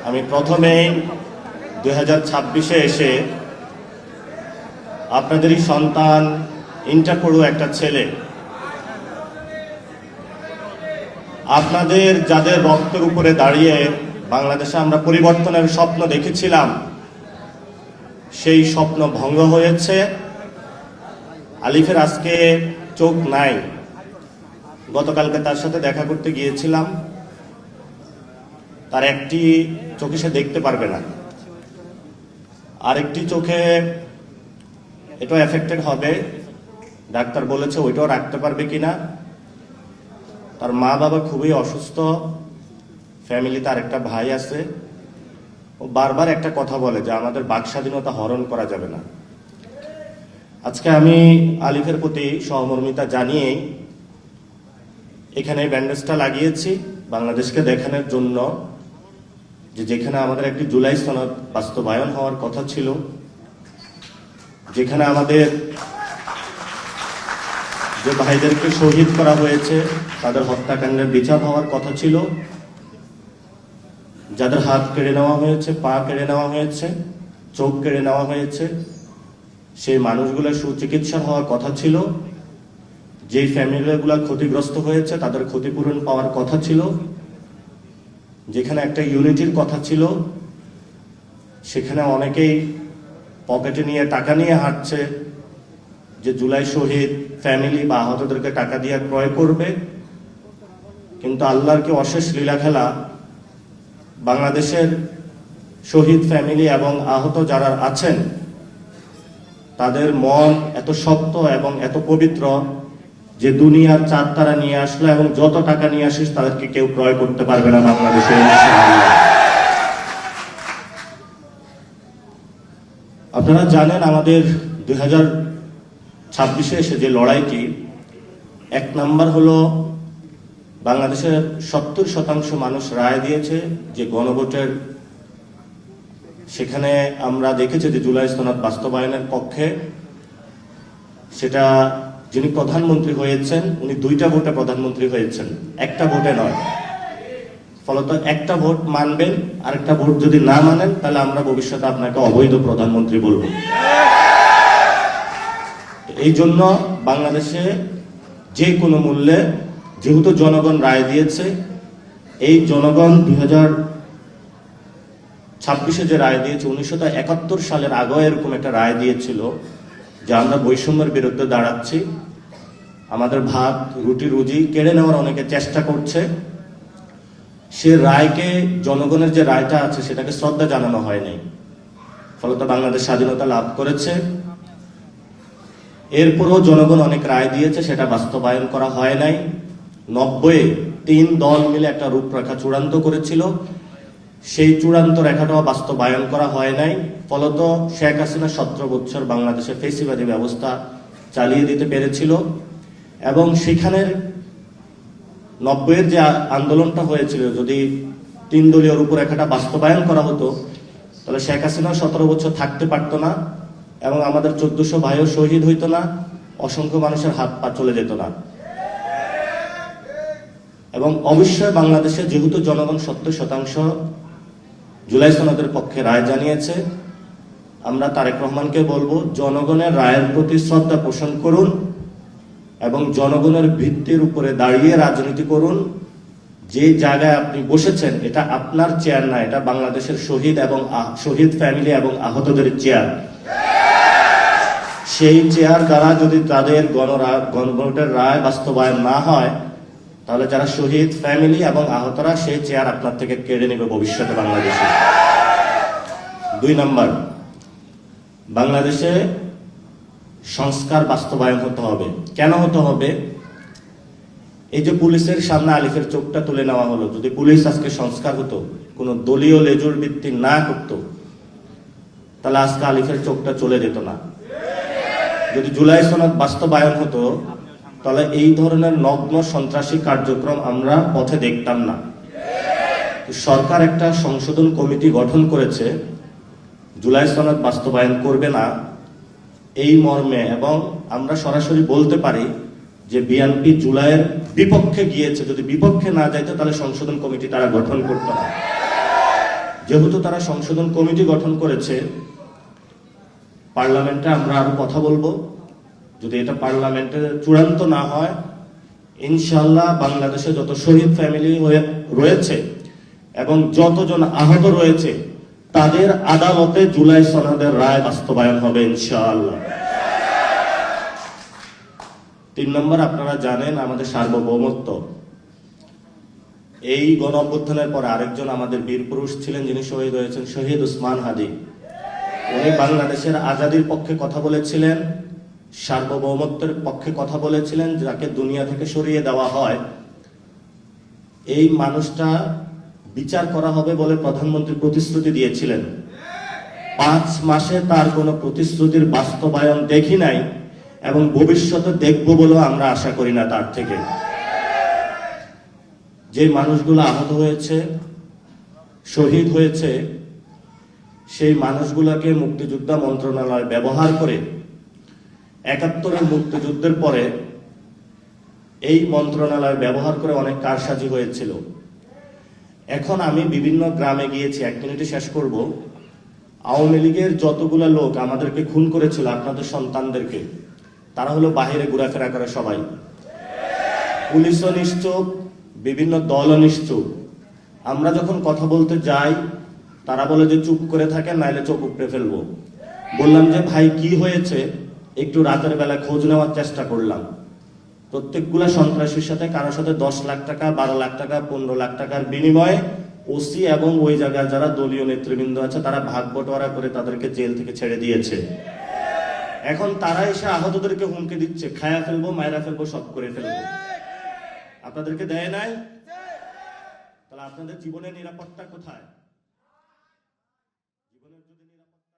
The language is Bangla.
আমি প্রথমেই 2026-এ এসে আপনাদেরই সন্তান, ইন্টার পড়ুয়া একটা ছেলে, আপনাদের যাদের রক্তের উপরে দাঁড়িয়ে বাংলাদেশে আমরা পরিবর্তনের স্বপ্ন দেখেছিলাম, সেই স্বপ্ন ভঙ্গ হয়েছে। আলিফের আজকে চোখ নাই। গতকালকে তার সাথে দেখা করতে গিয়েছিলাম, তার একটি চোখে সে দেখতে পারবে না, আরেকটি চোখে এটাও এফেক্টেড হবে। ডাক্তার বলেছে ওইটাও রাখতে পারবে কিনা। তার মা বাবা খুবই অসুস্থ, ফ্যামিলিতে আরেকটা ভাই আছে। ও বারবার একটা কথা বলে যে আমাদের বাক স্বাধীনতা হরণ করা যাবে না। আজকে আমি আলিফের প্রতি সহমর্মিতা জানিয়ে এখানে ব্যান্ডেজটা লাগিয়েছি বাংলাদেশকে দেখানোর জন্য যে যেখানে আমাদের একটি জুলাই সনদ বাস্তবায়ন হওয়ার কথা ছিল, যেখানে আমাদের যে ভাইদেরকে শহীদ করা হয়েছে তাদের হত্যাকাণ্ডের বিচার হওয়ার কথা ছিল, যাদের হাত কেড়ে নেওয়া হয়েছে, পা কেড়ে নেওয়া হয়েছে, চোখ কেড়ে নেওয়া হয়েছে, সেই মানুষগুলোর সুচিকিৎসা হওয়ার কথা ছিল, যেই ফ্যামিলিগুলো ক্ষতিগ্রস্ত হয়েছে তাদের ক্ষতিপূরণ পাওয়ার কথা ছিল, যেখানে একটা ইউনিটির কথা ছিল, সেখানে অনেকেই পকেটে নিয়ে টাকা নিয়ে হাঁটছে যে জুলাই শহীদ ফ্যামিলি বা আহতদেরকে টাকা দিয়ে ক্রয় করবে। কিন্তু আল্লাহর কি অশেষ লীলা খেলা, বাংলাদেশের শহীদ ফ্যামিলি এবং আহত যারা আছেন তাদের মন এত শক্ত এবং এত পবিত্র যে দুনিয়ার চাঁদ তারা নিয়ে আসলো এবং যত টাকা নিয়ে আসিস তাদেরকে কেউ ক্রয় করতে পারবে না বাংলাদেশে। আপনারা জানেন আমাদের 2026-এ এসে যে লড়াইটি, এক নাম্বার হলো বাংলাদেশের 70% মানুষ রায় দিয়েছে যে গণভোটের, সেখানে আমরা দেখেছি যে জুলাই সনদ বাস্তবায়নের পক্ষে। সেটা যিনি প্রধানমন্ত্রী হয়েছেন উনি 2টা ভোটে প্রধানমন্ত্রী হয়েছেন, একটা ভোটে নয়। ফলত একটা ভোট মানবেন, আরেকটা ভোট যদি না মানেন তাহলে আমরা ভবিষ্যতে আপনাকে অবৈধ প্রধানমন্ত্রী বলবো। এই জন্য বাংলাদেশে যে কোনো মূল্যে, যেহেতু জনগণ রায় দিয়েছে, এই জনগণ 2026-এ যে রায় দিয়েছে, 1971 সালের আগেও এরকম একটা রায় দিয়েছিল যে আমরা বৈষম্যের বিরুদ্ধে দাঁড়াচ্ছি, আমাদের ভাত রুটি রুজি কেড়ে নেওয়ার অনেকে চেষ্টা করছে। সে রায়কে, জনগণের যে রায়টা আছে সেটাকে শ্রদ্ধা জানানো হয় নাই, ফলত বাংলাদেশ স্বাধীনতা লাভ করেছে। এরপরও জনগণ অনেক রায় দিয়েছে, সেটা বাস্তবায়ন করা হয় নাই। 90-এ 3 দল মিলে একটা রূপরেখা চূড়ান্ত করেছিল, সেই চূড়ান্ত রেখাটাও বাস্তবায়ন করা হয় নাই। ফলত শেখ হাসিনা 17 বছর বাংলাদেশে ফেসিবাদী ব্যবস্থা চালিয়ে দিতে পেরেছিল। এবং সেখানের 90-এর যে আন্দোলনটা হয়েছিল, যদি 3 দলীয় রূপরেখাটা বাস্তবায়ন করা হতো তাহলে শেখ হাসিনা 17 বছর থাকতে পারতো না এবং আমাদের 1400 ভাইও শহীদ হইতো না, অসংখ্য মানুষের হাত পা চলে যেত না। এবং অবশ্যই বাংলাদেশে যেহেতু জনগণ 70% জুলাই সনদের পক্ষে রায় জানিয়েছে, আমরা তারেক রহমানকে বলবো জনগণের রায়ের প্রতি শ্রদ্ধা পোষণ করুন এবং জনগণের ভিত্তির উপরে দাঁড়িয়ে রাজনীতি করুন। যে জায়গায় আপনি বসেছেন এটা আপনার চেয়ার না, এটা বাংলাদেশের শহীদ এবং শহীদ ফ্যামিলি এবং আহতদের চেয়ার। সেই চেয়ার দ্বারা যদি তাদের গণভোটের রায় বাস্তবায়ন না হয় তাহলে যারা শহীদ ফ্যামিলি এবং আহতরা সেই চেয়ার আপনার থেকে কেড়ে নেবে ভবিষ্যতে বাংলাদেশে। 2 নাম্বার, বাংলাদেশে সংস্কার বাস্তবায়ন হতে হবে। কেন হতে হবে? এই যে পুলিশের সামনে আলিফের চোখটা তুলে নেওয়া হলো, যদি পুলিশ আজকে সংস্কার হতো, কোনো দলীয় লেজুর ভিত্তি না করতো, তাহলে আজকে আলিফের চোখটা চলে যেত না। যদি জুলাই সনদ বাস্তবায়ন হতো তাহলে এই ধরনের নগ্ন সন্ত্রাসী কার্যক্রম আমরা পথে দেখতাম না। সরকার একটা সংশোধন কমিটি গঠন করেছে, জুলাই সনদ বাস্তবায়ন করবে না এই মর্মে, এবং আমরা সরাসরি বলতে পারি যে বিএনপি জুলাইয়ের বিপক্ষে গিয়েছে। যদি বিপক্ষে না যাইতো তাহলে সংশোধন কমিটি তারা গঠন করত না। যেহেতু তারা সংশোধন কমিটি গঠন করেছে, পার্লামেন্টে আমরা আরো কথা বলবো। যদি এটা পার্লামেন্টে চূড়ান্ত না হয়, ইনশাআল্লাহ বাংলাদেশে যত শহীদ ফ্যামিলি রয়েছে এবং যতজন আহত রয়েছে তাদের আদালতে জুলাই সনদের রায় বাস্তবায়ন হবে ইনশাআল্লাহ। 3 নম্বর, আপনারা জানেন আমাদের সার্বভৌমত্ব। এই গণ অভ্যুত্থানের পরে আরেকজন আমাদের বীর পুরুষ ছিলেন যিনি শহীদ হয়েছেন, শহীদ উসমান হাদি। উনি বাংলাদেশের আজাদির পক্ষে কথা বলেছিলেন, সার্বভৌমত্বের পক্ষে কথা বলেছিলেন, যাকে দুনিয়া থেকে সরিয়ে দেওয়া হয় এই মানুষটা বিচার করা হবে বলে প্রধানমন্ত্রী প্রতিশ্রুতি দিয়েছিলেন। 5 মাসে তার কোনো প্রতিশ্রুতির বাস্তবায়ন দেখি নাই এবং ভবিষ্যতে দেখব বলেও আমরা আশা করি না তার থেকে। যে মানুষগুলো আহত হয়েছে, শহীদ হয়েছে, সেই মানুষগুলোকে মুক্তিযোদ্ধা মন্ত্রণালয় ব্যবহার করে 71-এর মুক্তিযুদ্ধের পরে এই মন্ত্রণালয় ব্যবহার করে অনেক কারসাজি হয়েছিল। এখন আমি বিভিন্ন গ্রামে গিয়েছি, 1 মিনিটে শেষ করব। আওয়ামী লীগের যতগুলো লোক আমাদেরকে খুন করেছিল, আপনাদের সন্তানদেরকে, তারা হলো বাহিরে ঘোরাফেরা করে সবাই। পুলিশও নিশ্চুপ, বিভিন্ন দলও নিশ্চুপ। আমরা যখন কথা বলতে যাই তারা বলে যে চুপ করে থাকেন, নাইলে চোখ উপড়ে ফেলবো। বললাম যে ভাই কি হয়েছে, একটু রাতের বেলা খোঁজ নেওয়ার চেষ্টা করলাম। প্রত্যেকগুলা সন্ত্রাসীর সাথে কারোর সাথে 10 লাখ টাকা, 12 লাখ টাকা, 15 লাখ টাকার বিনিময়ে ওসি এবং ওই জায়গায় যারা দলীয় নেতৃবৃন্দ আছে তারা ভাগ বটোয়ারা করে তাদেরকে জেল থেকে ছেড়ে দিয়েছে। এখন তারা এসে আহতদেরকে হুমকি দিচ্ছে, খায়া ফেলবো, মায়েরা ফেলবো, সব করে ফেলবো। আপনাদেরকে দেয় নাই? তাহলে আপনাদের জীবনের নিরাপত্তা কোথায়? জীবনের যদি নিরাপত্তা